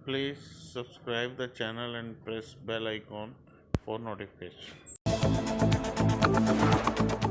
Please subscribe the channel and press bell icon for notification.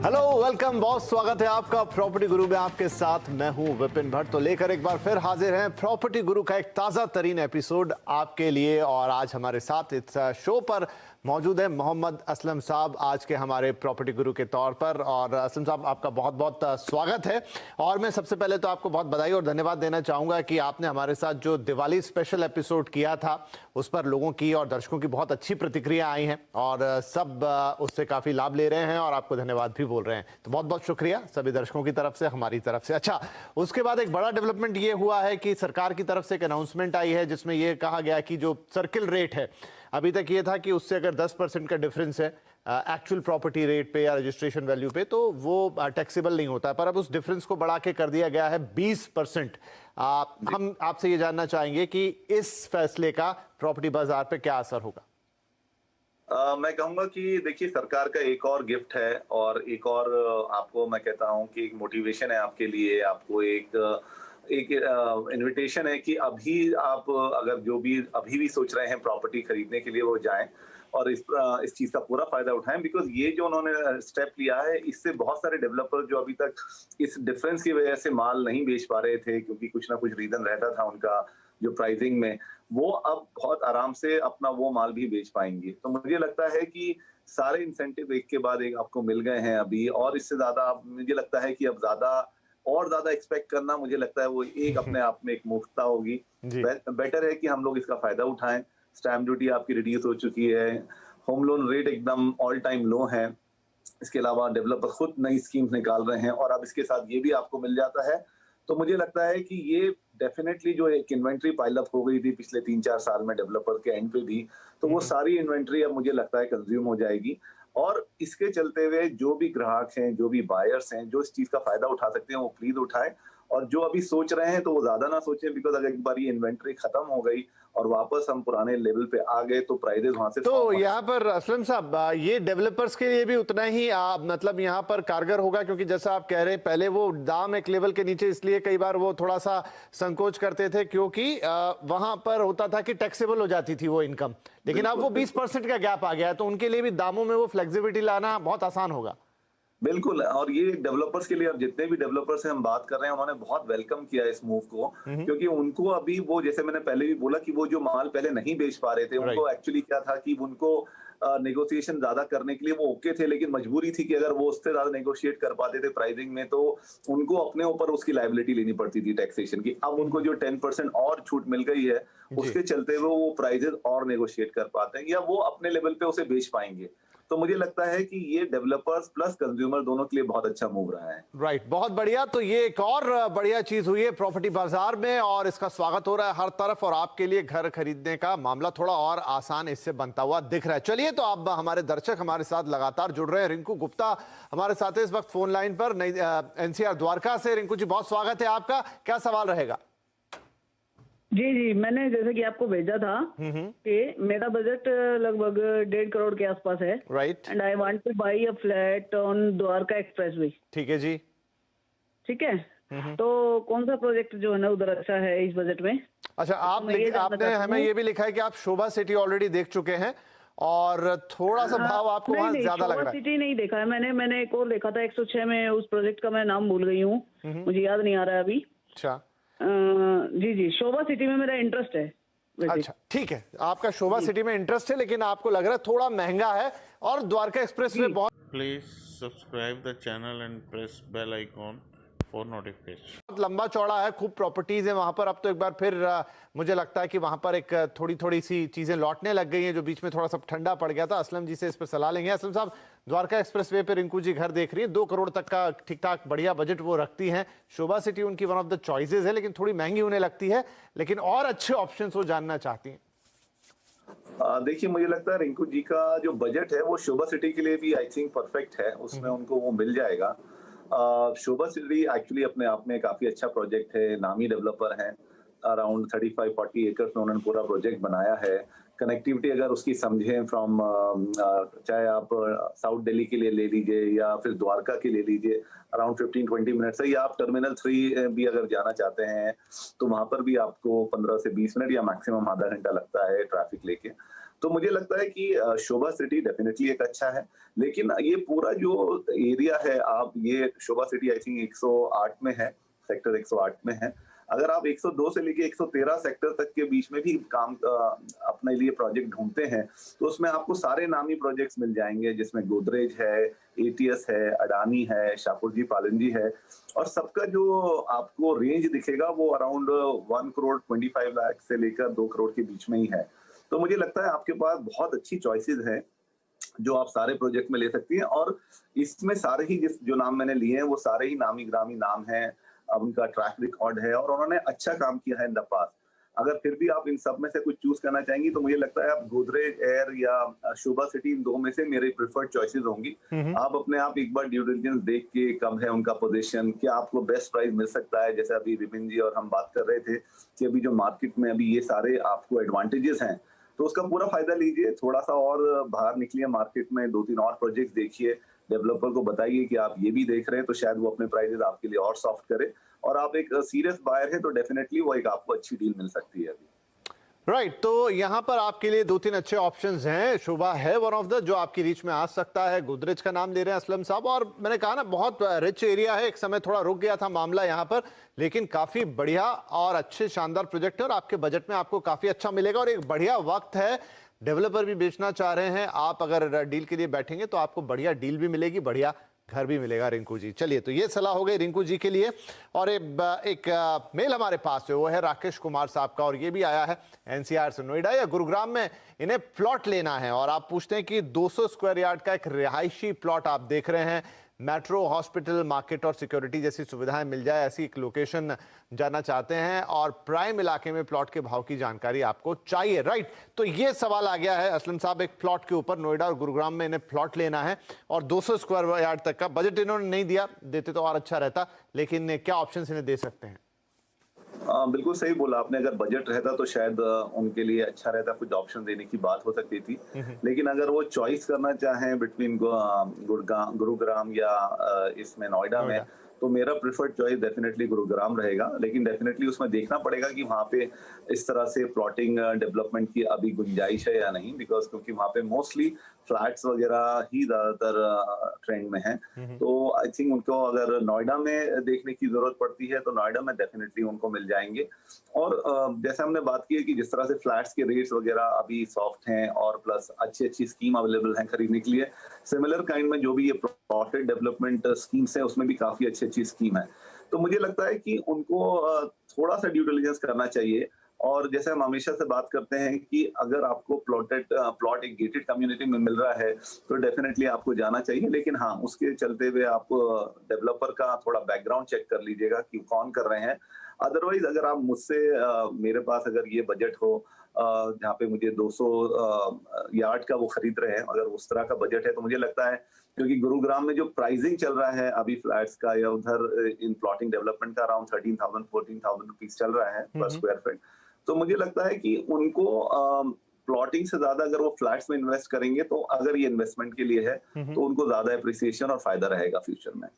Hello welcome, बहुत स्वागत है आपका प्रॉपर्टी गुरु में। आपके साथ मैं हूं विपिन भट्ट। तो लेकर एक बार फिर हाजिर हैं प्रॉपर्टी गुरु का एक ताज़ा तरीन एपिसोड आपके लिए। और आज हमारे साथ इस शो पर मौजूद है मोहम्मद असलम साहब, आज के हमारे प्रॉपर्टी गुरु के तौर पर। और असलम साहब, आपका बहुत बहुत स्वागत है। और मैं सबसे पहले तो आपको बहुत बधाई और धन्यवाद देना चाहूँगा कि आपने हमारे साथ जो दिवाली स्पेशल एपिसोड किया था उस पर लोगों की और दर्शकों की बहुत अच्छी प्रतिक्रिया आई हैं और सब उससे काफ़ी लाभ ले रहे हैं और आपको धन्यवाद भी बोल रहे हैं। तो बहुत बहुत शुक्रिया सभी दर्शकों की तरफ से, हमारी तरफ से। अच्छा, उसके बाद एक बड़ा डेवलपमेंट ये हुआ है कि सरकार की तरफ से एक अनाउंसमेंट आई है जिसमें यह कहा गया कि जो सर्किल रेट है, अभी तक ये था कि उससे अगर 10% का डिफरेंस है एक्चुअल प्रॉपर्टी रेट पे या रजिस्ट्रेशन वैल्यू पे तो वो टैक्सेबल नहीं होता है, पर अब उस डिफरेंस को बढ़ा के कर दिया गया है 20%। हम आपसे ये जानना चाहेंगे कि इस फैसले का प्रॉपर्टी बाजार पे क्या असर होगा। मैं कहूंगा कि देखिए, सरकार का एक और गिफ्ट है और एक और आपको मैं कहता हूं कि एक मोटिवेशन है आपके लिए। आपको एक एक इनविटेशन है कि अभी आप अगर जो भी अभी भी सोच रहे हैं प्रॉपर्टी खरीदने के लिए, वो जाएं और इस चीज का पूरा फायदा उठाएं। बिकॉज ये जो उन्होंने स्टेप लिया है, इससे बहुत सारे डेवलपर जो अभी तक इस डिफरेंस की वजह से माल नहीं बेच पा रहे थे, क्योंकि कुछ ना कुछ रीजन रहता था उनका जो प्राइसिंग में, वो अब बहुत आराम से अपना वो माल भी बेच पाएंगे। तो मुझे लगता है कि सारे इंसेंटिव एक के बाद एक आपको मिल गए हैं अभी, और इससे ज्यादा मुझे लगता है कि अब ज्यादा एक्सपेक्ट करना, मुझे लगता है वो एक अपने आप में एक मूर्खता होगी। बेटर है कि हम लोग इसका फायदा उठाएं। स्टैम्प ड्यूटी आपकी रिड्यूस हो चुकी है, होम लोन रेट एकदम ऑल टाइम लो है। इसके अलावा डेवलपर खुद नई स्कीम्स निकाल रहे हैं और अब इसके साथ ये भी आपको मिल जाता है। तो मुझे लगता है कि ये डेफिनेटली जो एक इन्वेंट्री पाइलअप हो गई थी पिछले 3-4 साल में डेवलपर के एंड पे भी, तो वो सारी इन्वेंट्री अब मुझे लगता है कंज्यूम हो जाएगी। और इसके चलते हुए जो भी ग्राहक हैं, जो भी बायर्स हैं, जो इस चीज का फायदा उठा सकते हैं वो प्लीज उठाएं। और जो अभी सोच रहे हैं तो वो ज्यादा ना सोचें, बिकॉज अगर एक बार ये इन्वेंट्री खत्म हो गई और वापस हम पुराने लेवल पे आ गए तो प्राइसेस वहां से। तो यहाँ पर असलम साहब, ये डेवलपर्स के लिए भी उतना ही मतलब यहाँ पर कारगर होगा, क्योंकि जैसा आप कह रहे हैं पहले वो दाम एक लेवल के नीचे इसलिए कई बार वो थोड़ा सा संकोच करते थे क्योंकि वहां पर होता था कि टैक्सेबल हो जाती थी वो इनकम, लेकिन अब वो 20% का गैप आ गया है तो उनके लिए भी दामों में वो फ्लेक्सिबिलिटी लाना बहुत आसान होगा। बिल्कुल, और ये डेवलपर्स के लिए, अब जितने भी डेवलपर्स से हम बात कर रहे हैं उन्होंने बहुत वेलकम किया इस मूव को, क्योंकि उनको अभी वो, जैसे मैंने पहले भी बोला कि वो जो माल पहले नहीं बेच पा रहे थे, उनको एक्चुअली क्या था कि उनको नेगोशिएशन ज्यादा करने के लिए वो ओके थे, लेकिन मजबूरी थी कि अगर वो उससे ज्यादा नेगोशिएट कर पाते थे प्राइसिंग में तो उनको अपने ऊपर उसकी लायबिलिटी लेनी पड़ती थी टैक्सेशन की। अब उनको जो 10% और छूट मिल गई है, उसके चलते हुए वो प्राइजेस और नेगोशिएट कर पाते हैं या वो अपने लेवल पे उसे बेच पाएंगे। तो मुझे लगता है कि ये डेवलपर्स प्लस कंज्यूमर दोनों के लिए बहुत अच्छा मूव रहा है। राइट, बहुत बढ़िया। तो ये एक और बढ़िया चीज हुई है प्रॉपर्टी बाजार में और इसका स्वागत हो रहा है हर तरफ और आपके लिए घर खरीदने का मामला थोड़ा और आसान इससे बनता हुआ दिख रहा है। चलिए, तो अब हमारे दर्शक हमारे साथ लगातार जुड़ रहे हैं। रिंकू गुप्ता हमारे साथ है इस वक्त फोन लाइन पर, एनसीआर द्वारका से। रिंकू जी, बहुत स्वागत है आपका, क्या सवाल रहेगा? जी, मैंने जैसे कि आपको भेजा था कि मेरा बजट लगभग 1.5 करोड़ के आसपास है। Right. And I want two by a flat on Dwarka expressway. ठीक है जी। ठीक है, तो कौन सा प्रोजेक्ट जो है ना उधर अच्छा है इस बजट में? अच्छा, आपने हमें ये भी लिखा है कि आप शोभा सिटी ऑलरेडी देख चुके हैं और थोड़ा सा भाव आपको वहां ज्यादा लग रहा है। सिटी नहीं देखा है मैंने एक और देखा था 106 में, उस प्रोजेक्ट का मैं नाम भूल गई हूँ, मुझे याद नहीं आ रहा है अभी। अच्छा, जी, शोभा सिटी में मेरा इंटरेस्ट है। अच्छा, ठीक है, आपका शोभा सिटी में इंटरेस्ट है, लेकिन आपको लग रहा है थोड़ा महंगा है और द्वारका एक्सप्रेस वे बहुत। Please subscribe the channel and press bell icon for notification. बहुत लंबा चौड़ा है, खूब प्रॉपर्टीज है वहां पर। अब तो एक बार फिर मुझे लगता है कि वहां पर एक थोड़ी सी चीजें लौटने लग गई हैं, जो बीच में थोड़ा सा ठंडा पड़ गया था। असलम जी से इस पर सलाह लेंगे। असलम साहब, द्वारका एक्सप्रेस वे पे रिंकू जी घर देख रही है, 2 करोड़ तक का ठीक ठाक बढ़िया बजट वो रखती हैं। शोभा सिटी उनकी वन ऑफ द चॉइसेस है, लेकिन थोड़ी महंगी होने लगती है, लेकिन और अच्छे ऑप्शन वो जानना चाहती हैं। देखिए, मुझे लगता है रिंकू जी का जो बजट है वो शोभा सिटी के लिए भी आई थिंक परफेक्ट है, उसमें उनको वो मिल जाएगा। शोभा सिटी एक्चुअली अपने आप में काफी अच्छा प्रोजेक्ट है, नामी डेवलपर हैं। अराउंड 35-40 एकड़ में उन्होंने पूरा प्रोजेक्ट बनाया है। कनेक्टिविटी अगर उसकी समझें फ्रॉम चाहे आप साउथ दिल्ली के लिए ले लीजिए या फिर द्वारका के ले लीजिए, अराउंड 15-20 मिनट से, या आप टर्मिनल 3 भी अगर जाना चाहते हैं तो वहां पर भी आपको 15 से 20 मिनट या मैक्सिमम आधा घंटा लगता है ट्रैफिक लेके। तो मुझे लगता है कि शोभा सिटी डेफिनेटली एक अच्छा है, लेकिन ये पूरा जो एरिया है, आप ये शोभा सिटी आई थिंक 108 में है, सेक्टर 108 में है। अगर आप 102 से लेके 113 सेक्टर तक के बीच में भी काम अपने लिए प्रोजेक्ट ढूंढते हैं तो उसमें आपको सारे नामी प्रोजेक्ट्स मिल जाएंगे, जिसमें गोदरेज है, एटीएस है, अडानी है, शाहपुर पालन जी है, और सबका जो आपको रेंज दिखेगा वो अराउंड 1 करोड़ 25 लाख से लेकर 2 करोड़ के बीच में ही है। तो मुझे लगता है आपके पास बहुत अच्छी चॉइसेस हैं जो आप सारे प्रोजेक्ट में ले सकती हैं, और इसमें सारे ही जो नाम मैंने लिए हैं वो सारे ही नामी ग्रामी नाम हैं, अब उनका ट्रैक रिकॉर्ड है और उन्होंने अच्छा काम किया है इन द पास्ट। अगर फिर भी आप इन सब में से कुछ चूज करना चाहेंगी तो मुझे लगता है आप गोदरेज एयर या शोभा सिटी, इन दो में से मेरे प्रेफर्ड चॉइसेस होंगी। आप अपने आप एक बार ड्यू डिलिजेंस देख के कब है उनका पोजीशन, क्या आपको बेस्ट प्राइस मिल सकता है, जैसे अभी विपिन जी और हम बात कर रहे थे कि अभी जो मार्केट में अभी ये सारे आपको एडवांटेजेस हैं तो उसका पूरा फायदा लीजिए। थोड़ा सा और बाहर निकलिए मार्केट में, 2-3 और प्रोजेक्ट देखिए, डेवलपर को बताइए कि आप ये भी देख रहे हैं, तो शायद वो अपने प्राइसेस आपके लिए और सॉफ्ट करे, और आप एक सीरियस बायर है तो डेफिनेटली वो एक आपको अच्छी डील मिल सकती है अभी। राइट तो यहाँ पर आपके लिए 2-3 अच्छे ऑप्शंस हैं। शोभा है वन ऑफ द जो आपकी रीच में आ सकता है। गोदरेज का नाम ले रहे हैं असलम साहब, और मैंने कहा ना बहुत रिच एरिया है। एक समय थोड़ा रुक गया था मामला यहाँ पर, लेकिन काफी बढ़िया और अच्छे शानदार प्रोजेक्ट है और आपके बजट में आपको काफी अच्छा मिलेगा और एक बढ़िया वक्त है। डेवलपर भी बेचना चाह रहे हैं, आप अगर डील के लिए बैठेंगे तो आपको बढ़िया डील भी मिलेगी, बढ़िया घर भी मिलेगा रिंकू जी। चलिए तो ये सलाह हो गई रिंकू जी के लिए। और एक मेल हमारे पास है, वो है राकेश कुमार साहब का, और ये भी आया है एनसीआर से। नोएडा या गुरुग्राम में इन्हें प्लॉट लेना है और आप पूछते हैं कि 200 स्क्वायर यार्ड का एक रिहायशी प्लॉट आप देख रहे हैं, मेट्रो, हॉस्पिटल, मार्केट और सिक्योरिटी जैसी सुविधाएं मिल जाए ऐसी एक लोकेशन जाना चाहते हैं और प्राइम इलाके में प्लॉट के भाव की जानकारी आपको चाहिए। राइट तो ये सवाल आ गया है असलम साहब एक प्लॉट के ऊपर। नोएडा और गुरुग्राम में इन्हें प्लॉट लेना है और 200 स्क्वायर यार्ड तक का बजट इन्होंने नहीं दिया, देते तो और अच्छा रहता, लेकिन क्या ऑप्शन इन्हें दे सकते हैं? बिल्कुल सही बोला आपने, अगर बजट रहता तो शायद उनके लिए अच्छा रहता, कुछ ऑप्शन देने की बात हो सकती थी। लेकिन अगर वो चॉइस करना चाहें बिटवीन गुरुग्राम या इसमें नोएडा में, तो मेरा प्रेफर्ड चॉइस डेफिनेटली गुरुग्राम रहेगा। लेकिन डेफिनेटली उसमें देखना पड़ेगा कि वहाँ पे इस तरह से प्लॉटिंग डेवलपमेंट की अभी गुंजाइश है या नहीं, बिकॉज क्योंकि वहाँ पे मोस्टली फ्लैट्स वगैरह ही ज्यादातर ट्रेंड में है। तो आई थिंक उनको अगर नोएडा में देखने की जरूरत पड़ती है तो नोएडा में डेफिनेटली उनको मिल जाएंगे। और जैसे हमने बात की है कि जिस तरह से फ्लैट्स के रेट्स वगैरह अभी सॉफ्ट हैं और प्लस अच्छी स्कीम अवेलेबल है खरीदने के लिए, सिमिलर काइंड में जो भी ये प्लॉटेड डेवलपमेंट स्कीम्स है उसमें भी काफी अच्छी स्कीम है। तो मुझे लगता है कि उनको थोड़ा सा ड्यू डिलिजेंस करना चाहिए। और जैसे हम हमेशा से बात करते हैं कि अगर आपको प्लॉट एक गेटेड कम्युनिटी में मिल रहा है तो डेफिनेटली आपको जाना चाहिए। लेकिन हाँ, उसके चलते हुए आप डेवलपर का थोड़ा बैकग्राउंड चेक कर लीजिएगा कि कौन कर रहे हैं। अदरवाइज अगर आप मुझसे मेरे पास अगर ये बजट हो जहाँ पे मुझे 200 यार्ड का वो खरीद रहे हैं, अगर उस तरह का बजट है तो मुझे लगता है, क्योंकि गुरुग्राम में जो प्राइसिंग चल रहा है अभी फ्लैट्स का या उधर इन प्लॉटिंग डेवलपमेंट का अराउंड 13,000-14,000 रुपीज चल रहा है पर स्क्वायर फीट, तो मुझे लगता है कि उनको प्लॉटिंग से ज्यादा अगर वो फ्लैट्स में इन्वेस्ट करेंगे तो अगर ये इन्वेस्टमेंट के लिए है तो उनको ज्यादा एप्रिसिएशन और फायदा रहेगा फ्यूचर में।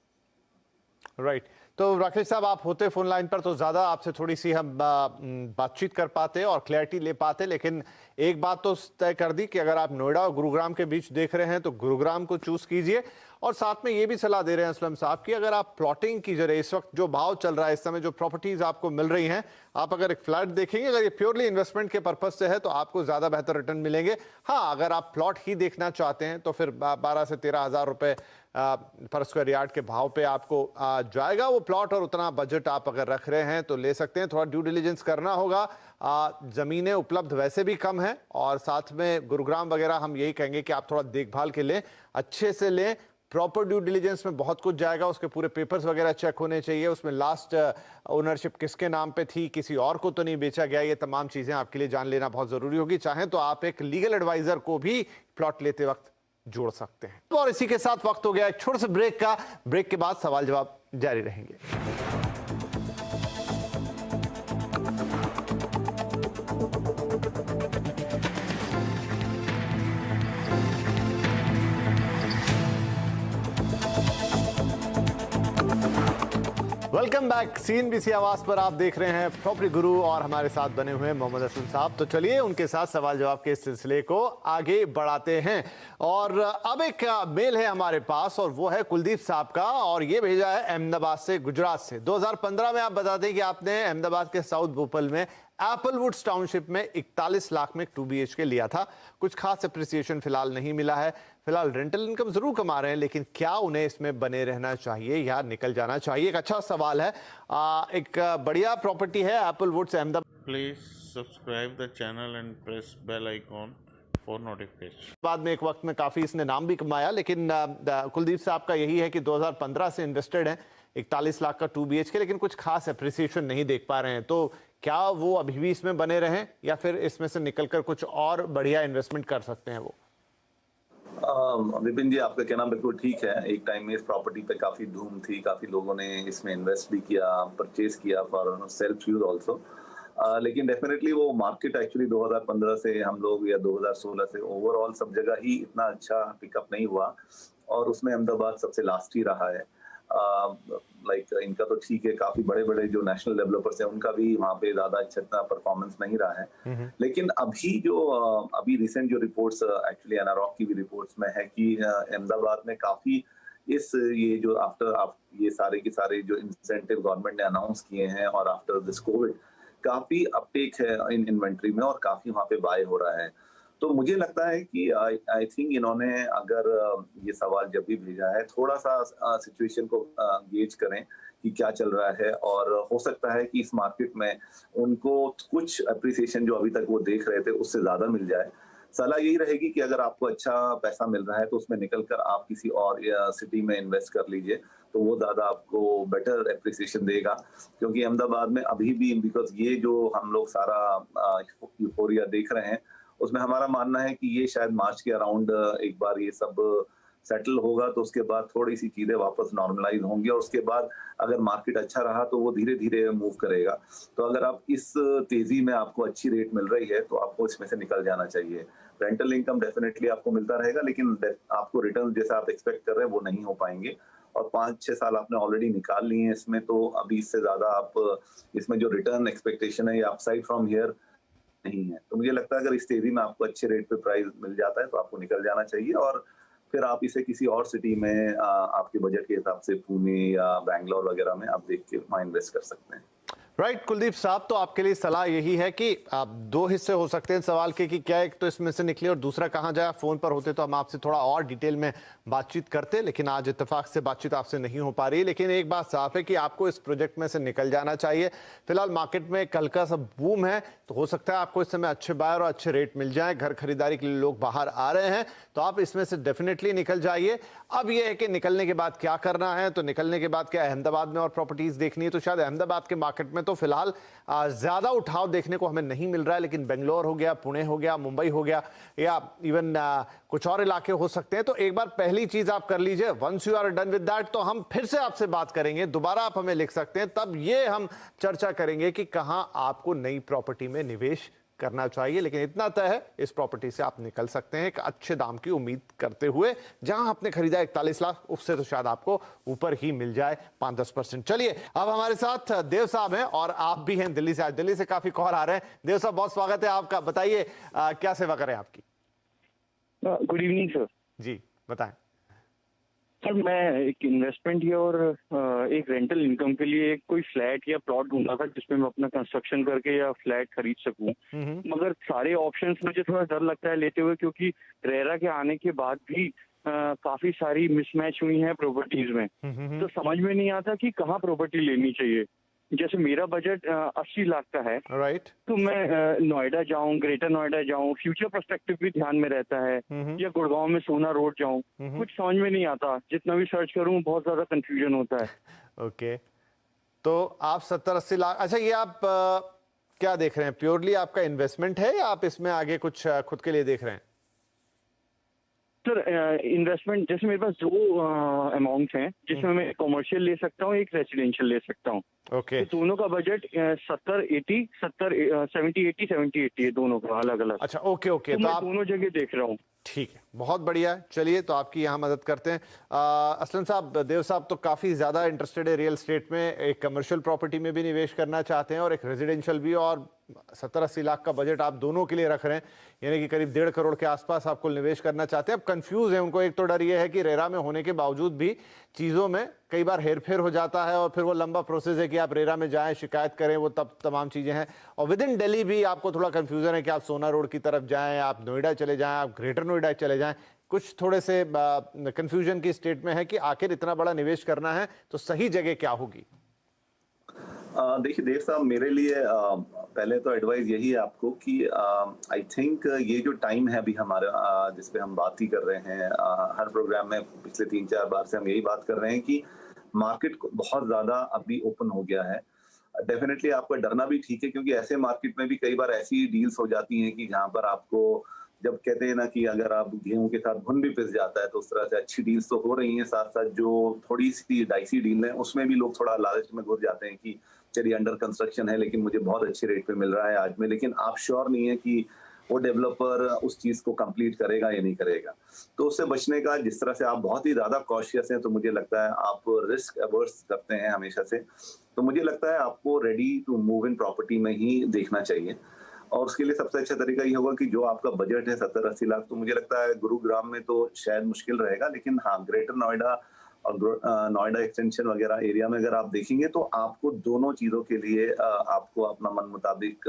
राइट तो राकेश साहब आप होते फोन लाइन पर तो ज्यादा आपसे थोड़ी सी हम बातचीत कर पाते और क्लैरिटी ले पाते, लेकिन एक बात तो तय कर दी कि अगर आप नोएडा और गुरुग्राम के बीच देख रहे हैं तो गुरुग्राम को चूज कीजिए। और साथ में ये भी सलाह दे रहे हैं असलम साहब कि अगर आप प्लॉटिंग की जरिए इस वक्त जो भाव चल रहा है, इस समय जो प्रॉपर्टीज आपको मिल रही हैं, आप अगर एक फ्लैट देखेंगे, अगर ये प्योरली इन्वेस्टमेंट के पर्पज से है तो आपको ज्यादा बेहतर रिटर्न मिलेंगे। हाँ, अगर आप प्लॉट ही देखना चाहते हैं तो फिर 12 से 13 हज़ार रुपए पर स्क्वायर यार्ड के भाव पे आपको जाएगा वो प्लॉट, और उतना बजट आप अगर रख रहे हैं तो ले सकते हैं। थोड़ा ड्यू डिलिजेंस करना होगा, जमीनें उपलब्ध वैसे भी कम हैं, और साथ में गुरुग्राम वगैरह हम यही कहेंगे कि आप थोड़ा देखभाल के लें, अच्छे से लें। प्रॉपर ड्यू डिलिजेंस में बहुत कुछ जाएगा, उसके पूरे पेपर्स वगैरह चेक होने चाहिए, उसमें लास्ट ओनरशिप किसके नाम पे थी, किसी और को तो नहीं बेचा गया, ये तमाम चीजें आपके लिए जान लेना बहुत जरूरी होगी। चाहें तो आप एक लीगल एडवाइजर को भी प्लॉट लेते वक्त जोड़ सकते हैं। और इसी के साथ वक्त हो गया एक छोटे से ब्रेक का। ब्रेक के बाद सवाल जवाब जारी रहेंगे। Welcome back. सीएनबीसी आवाज पर आप देख रहे हैं प्रॉपर्टी गुरु और हमारे साथ बने हुए मोहम्मद असलम साहब। तो चलिए उनके साथ सवाल जवाब के इस सिलसिले को आगे बढ़ाते हैं। और अब एक मेल है हमारे पास और वो है कुलदीप साहब का, और ये भेजा है अहमदाबाद से, गुजरात से। 2015 में आप बताते हैं कि आपने अहमदाबाद के साउथ भोपाल में एप्पलवुड्स टाउनशिप में 41 लाख में 2 BHK लिया था। कुछ खास अप्रिसिएशन फिलहाल नहीं मिला है। फिलहाल रेंटल इनकम जरूर कमा रहे हैं, लेकिन क्या उन्हें इसमें बने रहना चाहिए या निकल जाना चाहिए? एक अच्छा सवाल है। एक बढ़िया प्रॉपर्टी है एप्पलवुड्स Ahmedabad. Please subscribe the channel and press bell icon for notification. बाद में एक वक्त में काफी इसने नाम भी कमाया, लेकिन कुलदीप साहब का यही है कि 2015 से इन्वेस्टेड है 41 लाख का 2 BHK, लेकिन कुछ खास अप्रिसिएशन नहीं देख पा रहे हैं। तो क्या वो अभी भी इसमें बने रहें या फिर इसमें से निकलकर कुछ और बढ़िया इन्वेस्टमेंट कर सकते हैं वो? विपिन जी, आपका कहना बिल्कुल ठीक है। एक टाइम में इस प्रॉपर्टी पे काफी धूम थी, काफी लोगों ने इसमें इन्वेस्ट भी किया, परचेज किया फॉर सेल्फ यूज ऑल्सो। लेकिन डेफिनेटली वो मार्केट एक्चुअली 2015 से हम लोग या 2016 से ओवरऑल सब जगह ही इतना अच्छा पिकअप नहीं हुआ, और उसमें अहमदाबाद सबसे लास्ट ही रहा है। इनका तो ठीक है, काफी बड़े बड़े जो नेशनल डेवलपर्स हैं उनका भी वहाँ पे ज्यादा अच्छा परफॉर्मेंस नहीं रहा है। लेकिन अभी रिसेंट जो रिपोर्ट्स एक्चुअली एनारॉक की भी रिपोर्ट्स में है कि अहमदाबाद में काफी ये जो आफ्टर ये सारे के सारे जो इंसेंटिव गवर्नमेंट ने अनाउंस किए हैं और आफ्टर दिस कोविड काफी अपटेक है इन इन्वेंट्री में और काफी वहाँ पे बाय हो रहा है। तो मुझे लगता है कि आई थिंक इन्होंने अगर ये सवाल जब भी भेजा है, थोड़ा सा सिचुएशन को गेज करें कि क्या चल रहा है, और हो सकता है कि इस मार्केट में उनको कुछ अप्रिसिएशन जो अभी तक वो देख रहे थे उससे ज्यादा मिल जाए। सलाह यही रहेगी कि अगर आपको अच्छा पैसा मिल रहा है तो उसमें निकलकर आप किसी और सिटी में इन्वेस्ट कर लीजिए, तो वो ज्यादा आपको बेटर एप्रिसिएशन देगा। क्योंकि अहमदाबाद में अभी भी, बिकॉज ये जो हम लोग सारा यूफोरिया देख रहे हैं, उसमें हमारा मानना है कि ये शायद मार्च के अराउंड एक बार ये सब सेटल होगा, तो उसके बाद थोड़ी सी चीजें वापस नॉर्मलाइज होंगी, और उसके बाद अगर मार्केट अच्छा रहा तो वो धीरे धीरे मूव करेगा। तो अगर आप इस तेजी में आपको अच्छी रेट मिल रही है तो आपको इसमें से निकल जाना चाहिए। रेंटल इनकम डेफिनेटली आपको मिलता रहेगा, लेकिन आपको रिटर्न जैसा आप एक्सपेक्ट कर रहे हैं वो नहीं हो पाएंगे। और 5-6 साल आपने ऑलरेडी निकाल लिए हैं इसमें, तो अभी इससे ज्यादा आप इसमें जो रिटर्न एक्सपेक्टेशन है या अपसाइड फ्रॉम हियर नहीं है। तो मुझे लगता है अगर इस तेजी में आपको अच्छे रेट पे प्राइस मिल जाता है तो आपको निकल जाना चाहिए, और फिर आप इसे किसी और सिटी में आपके बजट के हिसाब से पुणे या बैंगलोर वगैरह में आप देख के वहां इन्वेस्ट कर सकते हैं। राइट कुलदीप साहब, तो आपके लिए सलाह यही है कि आप दो हिस्से हो सकते हैं सवाल के कि क्या एक तो इसमें से निकले और दूसरा कहाँ जाए। फोन पर होते तो हम आपसे थोड़ा और डिटेल में बातचीत करते, लेकिन आज इत्तेफाक से बातचीत आपसे नहीं हो पा रही है। लेकिन एक बात साफ है कि आपको इस प्रोजेक्ट में से निकल जाना चाहिए। फिलहाल मार्केट में कल का सब बूम है, तो हो सकता है आपको इस समय अच्छे बायर और अच्छे रेट मिल जाए। घर खरीदारी के लिए लोग बाहर आ रहे हैं, तो आप इसमें से डेफिनेटली निकल जाइए। अब यह है कि निकलने के बाद क्या करना है, तो निकलने के बाद क्या अहमदाबाद में और प्रॉपर्टीज देखनी है, तो शायद अहमदाबाद के मार्केट में तो फिलहाल ज्यादा उठाव देखने को हमें नहीं मिल रहा है, लेकिन बेंगलोर हो गया, पुणे हो गया, मुंबई हो गया, या इवन कुछ और इलाके हो सकते हैं। तो एक बार पहली चीज आप कर लीजिए, once you are done with that तो हम फिर से आपसे बात करेंगे, दोबारा आप हमें लिख सकते हैं, तब ये हम चर्चा करेंगे कि कहां आपको नई प्रॉपर्टी में निवेश करना चाहिए। लेकिन इतना तय है, इस प्रॉपर्टी से आप निकल सकते हैं एक अच्छे दाम की उम्मीद करते हुए। जहां आपने खरीदा 41 लाख, उससे तो शायद आपको ऊपर ही मिल जाए 5-10%। चलिए, अब हमारे साथ देव साहब हैं और आप भी हैं दिल्ली से। आज दिल्ली से काफी कॉल आ रहे हैं। देव साहब, बहुत स्वागत है आपका। बताइए क्या सेवा करें आपकी? Good evening sir. जी बताएं। सर, मैं एक इन्वेस्टमेंट या और एक रेंटल इनकम के लिए कोई फ्लैट या प्लॉट ढूंढा था जिसमें मैं अपना कंस्ट्रक्शन करके या फ्लैट खरीद सकूं। मगर सारे ऑप्शंस मुझे थोड़ा डर लगता है लेते हुए, क्योंकि रेरा के आने के बाद भी काफी सारी मिसमैच हुई हैं प्रॉपर्टीज में। तो समझ में नहीं आता कि कहाँ प्रॉपर्टी लेनी चाहिए। जैसे मेरा बजट 80 लाख का है, राइट, तो मैं नोएडा जाऊं, ग्रेटर नोएडा जाऊं, फ्यूचर पर्सपेक्टिव भी ध्यान में रहता है, या गुड़गांव में सोना रोड जाऊं, कुछ समझ में नहीं आता। जितना भी सर्च करूं बहुत ज्यादा कंफ्यूजन होता है। ओके, तो आप 70-80 लाख, अच्छा ये आप क्या देख रहे हैं? प्योरली आपका इन्वेस्टमेंट है या आप इसमें आगे कुछ खुद के लिए देख रहे हैं? सर, इन्वेस्टमेंट जैसे मेरे पास दो अमाउंट हैं जिसमें मैं कॉमर्शियल ले सकता हूँ, एक रेसिडेंशियल ले सकता हूँ। ओके, तो दोनों का बजट 70-80 है, दोनों का अलग अलग। अच्छा, ओके ओके, तो मैं दोनों जगह देख रहा हूँ। ठीक है, बहुत बढ़िया है। चलिए, तो आपकी यहाँ मदद करते हैं। असलम साहब, देव साहब तो काफ़ी ज़्यादा इंटरेस्टेड है रियल स्टेट में, एक कमर्शियल प्रॉपर्टी में भी निवेश करना चाहते हैं और एक रेजिडेंशियल भी, और 70-80 लाख का बजट आप दोनों के लिए रख रहे हैं, यानी कि करीब 1.5 करोड़ के आसपास आपको निवेश करना चाहते हैं। अब कंफ्यूज है, उनको एक तो डर ये है कि रेरा में होने के बावजूद भी चीज़ों में कई बार हेरफेर हो जाता है और फिर वो लंबा प्रोसेस है कि आप रेरा में जाएं, शिकायत करें, वो तब तमाम चीज़ें हैं। और विद इन दिल्ली भी आपको थोड़ा कन्फ्यूजन है कि आप सोना रोड की तरफ जाएं, आप नोएडा चले जाएं, आप ग्रेटर नोएडा चले जाएं। कुछ थोड़े से कंफ्यूजन की स्टेट में है कि आखिर इतना बड़ा निवेश करना है तो सही जगह क्या होगी। देखिए देव साहब, मेरे लिए पहले तो एडवाइस यही है आपको कि आई थिंक ये जो टाइम है अभी हमारा, जिस पे हम बात ही कर रहे हैं, हर प्रोग्राम में पिछले 3-4 बार से हम यही बात कर रहे हैं कि मार्केट बहुत ज्यादा अभी ओपन हो गया है। डेफिनेटली आपका डरना भी ठीक है, क्योंकि ऐसे मार्केट में भी कई बार ऐसी डील्स हो जाती हैं कि जहां पर आपको, जब कहते हैं ना कि अगर आप गेहूं के साथ घुन भी पिस जाता है, तो उस तरह से अच्छी डील्स तो हो रही हैं, साथ साथ जो थोड़ी सी डाइसी डील है उसमें भी लोग थोड़ा लालच में घुस जाते हैं कि चलिए अंडर कंस्ट्रक्शन है लेकिन मुझे बहुत अच्छे रेट पे मिल रहा है आज में, लेकिन आप श्योर नहीं है कि वो डेवलपर उस चीज को कंप्लीट करेगा या नहीं करेगा। तो उससे बचने का, जिस तरह से आप बहुत ही ज्यादा कॉशियस हैं, तो मुझे लगता है आप रिस्क अवर्स करते हैं हमेशा से, तो मुझे लगता है आपको ready to move in property में ही देखना चाहिए। और उसके लिए सबसे अच्छा तरीका ये होगा कि जो आपका बजट है 70-80 लाख, तो मुझे लगता है गुरुग्राम में तो शायद मुश्किल रहेगा, लेकिन हाँ, ग्रेटर नोएडा और नोएडा एक्सटेंशन वगैरह एरिया में अगर आप देखेंगे तो आपको दोनों चीजों के लिए आपको अपना मन मुताबिक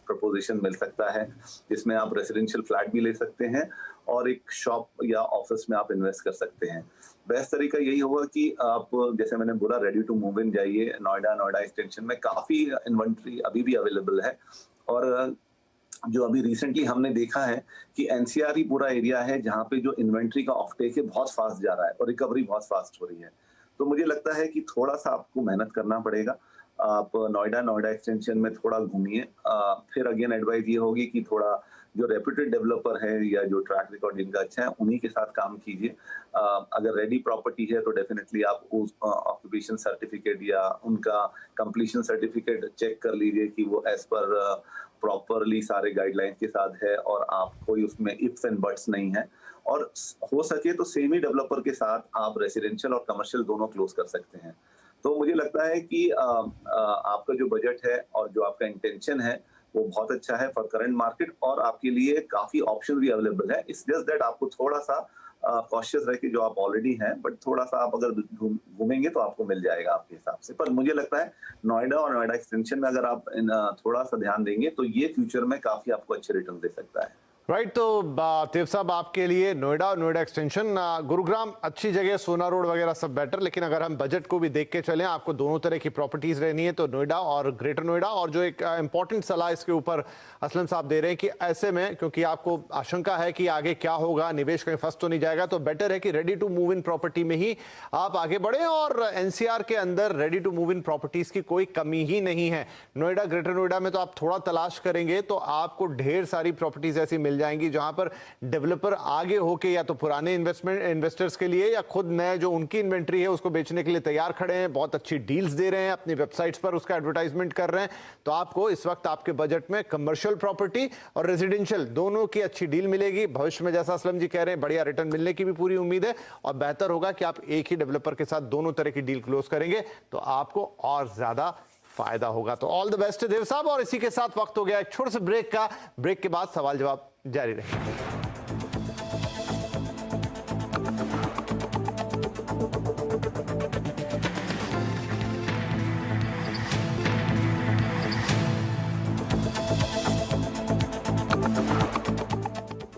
प्रपोजिशन मिल सकता है, जिसमें आप रेसिडेंशियल फ्लैट भी ले सकते हैं और एक शॉप या ऑफिस में आप इन्वेस्ट कर सकते हैं। बेस्ट तरीका यही होगा कि आप, जैसे मैंने बोला, रेडी टू मूव इन जाइए। नोएडा एक्सटेंशन में काफी इन्वेंट्री अभी भी अवेलेबल है, और जो अभी रिसेंटली हमने देखा है कि एनसीआर ही पूरा एरिया है जहां पे जो इन्वेंट्री का ऑफटेक है बहुत फास्ट जा रहा है और रिकवरी बहुत फास्ट हो रही है। तो मुझे लगता है कि थोड़ा सा आपको मेहनत करना पड़ेगा। आप नोएडा एक्सटेंशन में थोड़ा घूमिए। फिर अगेन एडवाइस ये होगी कि थोड़ा जो रेप्यूटेड डेवलपर है या जो ट्रैक रिकॉर्ड जिनका अच्छा है, उन्हीं के साथ काम कीजिए। अगर रेडी प्रॉपर्टी है तो डेफिनेटली आप उस ऑक्यूपेशन सर्टिफिकेट या उनका कंप्लीशन सर्टिफिकेट चेक कर लीजिए कि वो एज पर प्रॉपरली सारे गाइडलाइंस के साथ है और आप कोई उसमें इफ्स एंड बट्स नहीं है। और हो सके तो सेमी डेवलपर के साथ आप रेसिडेंशियल और कमर्शियल दोनों क्लोज कर सकते हैं। तो मुझे लगता है कि आपका जो बजट है और जो आपका इंटेंशन है वो बहुत अच्छा है फॉर करंट मार्केट, और आपके लिए काफी ऑप्शन भी अवेलेबल है। इट्स जस्ट दैट आपको थोड़ा सा कॉशियस रहे कि जो आप ऑलरेडी हैं, बट थोड़ा सा आप अगर घूमेंगे तो आपको मिल जाएगा आपके हिसाब से। पर मुझे लगता है नोएडा और नोएडा एक्सटेंशन में अगर आप थोड़ा सा ध्यान देंगे तो ये फ्यूचर में काफी आपको अच्छे रिटर्न दे सकता है। राइट, तो देव साहब आपके लिए नोएडा और नोएडा एक्सटेंशन, गुरुग्राम अच्छी जगह, सोना रोड वगैरह सब बेटर, लेकिन अगर हम बजट को भी देख के चलें, आपको दोनों तरह की प्रॉपर्टीज रहनी है तो नोएडा और ग्रेटर नोएडा। और जो एक इंपॉर्टेंट सलाह इसके ऊपर असलम साहब दे रहे हैं कि ऐसे में, क्योंकि आपको आशंका है कि आगे क्या होगा, निवेश कहीं फंस तो नहीं जाएगा, तो बेटर है कि ready to move in property में ही आप आगे बढ़ें। और एनसीआर के अंदर ready to move in properties की कोई कमी ही नहीं है। नोएडा, ग्रेटर नोएडा में तो आप थोड़ा तलाश करेंगे तो आपको ढेर सारी प्रॉपर्टीज ऐसी मिल जाएंगी जहां पर डेवलपर आगे होके या तो पुराने इन्वेस्टर्स के लिए या खुद नए जो उनकी इन्वेंट्री है उसको बेचने के लिए तैयार खड़े हैं, बहुत अच्छी डील्स दे रहे हैं, अपनी वेबसाइट्स पर उसका एडवर्टाइजमेंट कर रहे हैं। तो आपको इस वक्त आपके बजट में कमर्शियल प्रॉपर्टी और रेजिडेंशियल दोनों की अच्छी डील मिलेगी। भविष्य में, जैसा असलम जी कह रहे हैं, बढ़िया रिटर्न मिलने की भी पूरी उम्मीद है, और बेहतर होगा कि आप एक ही डेवलपर के साथ दोनों तरह की डील क्लोज करेंगे तो आपको और ज्यादा फायदा होगा। तो ऑल द बेस्ट देव साहब। और इसी के साथ वक्त हो गया एक छोटे से ब्रेक का। ब्रेक के बाद सवाल जवाब जारी रहेगा।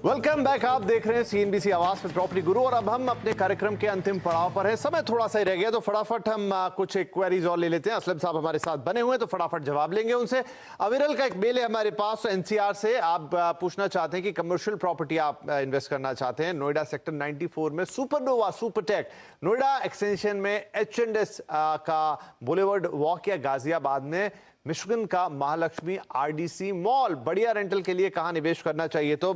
Welcome back. आप देख रहे हैं सीएनबीसी आवाज में प्रॉपर्टी गुरु, और अब हम अपने कार्यक्रम के अंतिम पड़ाव पर हैं। समय थोड़ा सा ही रह गया तो फटाफट हम कुछ क्वेरीज और ले लेते हैं। असलम साहब हमारे साथ बने हुए हैं तो फटाफट जवाब लेंगे उनसे। अविरल का एक मेल है हमारे पास एनसीआर से। आप पूछना चाहते हैं कि कमर्शियल प्रॉपर्टी आप इन्वेस्ट करना चाहते हैं नोएडा सेक्टर 94 में, सुपरनोवा सुपरटेक नोएडा एक्सटेंशन में, एच&एस का बुलेवर्ड वॉक या गाजियाबाद में, मिशिगन का महालक्ष्मी आरडीसी मॉल, बढ़िया रेंटल के लिए कहां निवेश करना चाहिए? तो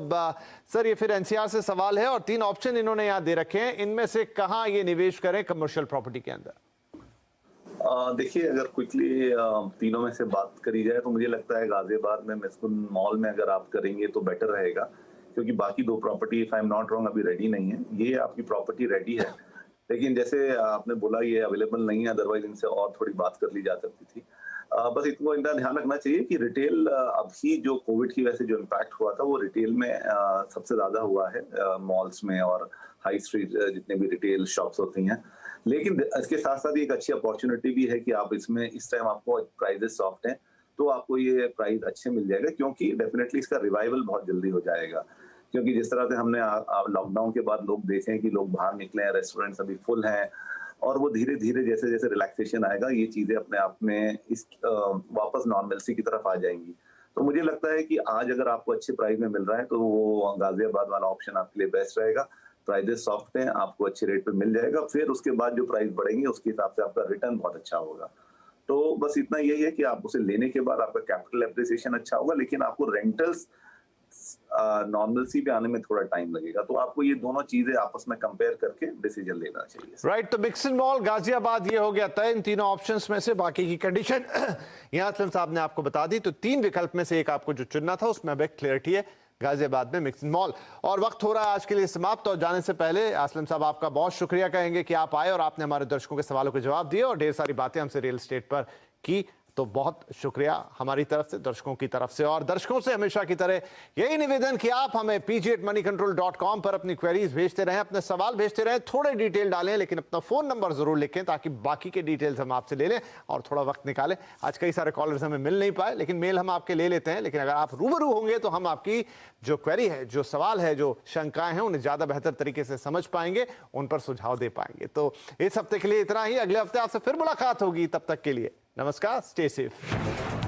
सर ये फिर एनसीआर से सवाल है और 3 ऑप्शन इन्होंने यहां दे रखे हैं, इनमें से कहां ये निवेश करें कमर्शियल प्रॉपर्टी के अंदर? देखिए, अगर क्विकली तीनों में से बात करी जाए तो मुझे लगता है गाजियाबाद में मिशिगन मॉल में अगर आप करेंगे तो बेटर रहेगा, क्योंकि बाकी 2 property if I am not wrong अभी रेडी नहीं है। ये आपकी प्रॉपर्टी रेडी है, लेकिन जैसे आपने बोला ये अवेलेबल नहीं है, अदरवाइज इनसे और थोड़ी बात कर ली जा सकती थी। बस इतना ध्यान रखना चाहिए कि रिटेल अभी जो कोविड की वजह से जो इम्पैक्ट हुआ था वो रिटेल में सबसे ज्यादा हुआ है, मॉल्स में और हाई स्ट्रीट जितने भी रिटेल शॉप्स होती हैं। लेकिन इसके साथ साथ एक अच्छी अपॉर्चुनिटी भी है कि आप इसमें इस टाइम आपको प्राइजेस सॉफ्ट हैं तो आपको ये प्राइस अच्छे मिल जाएगा, क्योंकि डेफिनेटली इसका रिवाइवल बहुत जल्दी हो जाएगा। क्योंकि जिस तरह से हमने लॉकडाउन के बाद लोग देखे हैं कि लोग बाहर निकले हैं, रेस्टोरेंट्स अभी फुल हैं, और वो धीरे धीरे जैसे जैसे रिलैक्सेशन आएगा ये चीजें अपने आप में इस वापस नॉर्मलसी की तरफ आ जाएंगी। तो मुझे लगता है कि आज अगर आपको अच्छे प्राइस में मिल रहा है तो वो गाजियाबाद वाला ऑप्शन आपके लिए बेस्ट रहेगा। प्राइजेस सॉफ्ट हैं, आपको अच्छे रेट पे मिल जाएगा, फिर उसके बाद जो प्राइस बढ़ेंगे उसके हिसाब से आपका रिटर्न बहुत अच्छा होगा। तो बस इतना यही है कि आप उसे लेने के बाद आपका कैपिटल एप्रिसिएशन अच्छा होगा, लेकिन आपको रेंटल्स नॉर्मलसी पे आने में थोड़ा टाइम लगेगा। तो आपको ये दोनों चीजें आपस में कंपेयर करके डिसीजन लेना चाहिए। राइट, तो मिक्सन मॉल गाजियाबाद ये हो गया तय इन तीनों ऑप्शंस में से। बाकी की कंडीशन यहाँ असलम साहब ने आपको बता दी। तो 3 विकल्प में से एक आपको जो चुनना था उसमें अब एक क्लियरिटी है, गाजियाबाद में मिक्सन मॉल। और वक्त हो रहा है आज के लिए समाप्त, और जाने से पहले असलम साहब आपका बहुत शुक्रिया कहेंगे कि आप आए और आपने हमारे दर्शकों के सवालों के जवाब दिए और ढेर सारी बातें हमसे रियल एस्टेट पर की। तो बहुत शुक्रिया हमारी तरफ से, दर्शकों की तरफ से। और दर्शकों से हमेशा की तरह यही निवेदन कि आप हमें pg@moneycontrol.com पर अपनी क्वेरीज भेजते रहें, अपने सवाल भेजते रहें, थोड़े डिटेल डालें, लेकिन अपना फोन नंबर जरूर लिखें ताकि बाकी के डिटेल्स हम आपसे ले लें और थोड़ा वक्त निकालें। आज कई सारे कॉलर्स हमें मिल नहीं पाए, लेकिन मेल हम आपके ले लेते हैं। लेकिन अगर आप रूबरू होंगे तो हम आपकी जो क्वेरी है, जो सवाल है, जो शंकाएं हैं, उन्हें ज्यादा बेहतर तरीके से समझ पाएंगे, उन पर सुझाव दे पाएंगे। तो इस हफ्ते के लिए इतना ही। अगले हफ्ते आपसे फिर मुलाकात होगी। तब तक के लिए नमस्कार, स्टे सेफ।